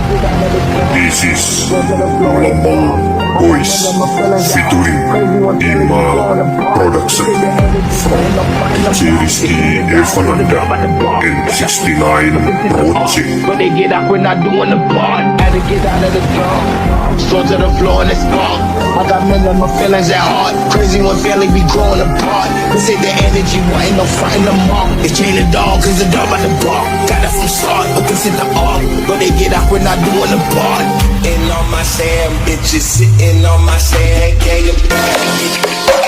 This is Global Boys featuring Ima Production from Rizky Evananda and 69 Project. But they get out, we're not doing the part. Had to get out of the drum. Slow to the floor and it's spark. I got men of my feelings at heart. Crazy when family be growing apart. They say the energy, why ain't no fighting them off? It's chain the dog, cause the dog by the bar. Got it from start, but consider art. But they get out, we're not doing the part. And on my sand, bitches sitting on my sand, can't get back.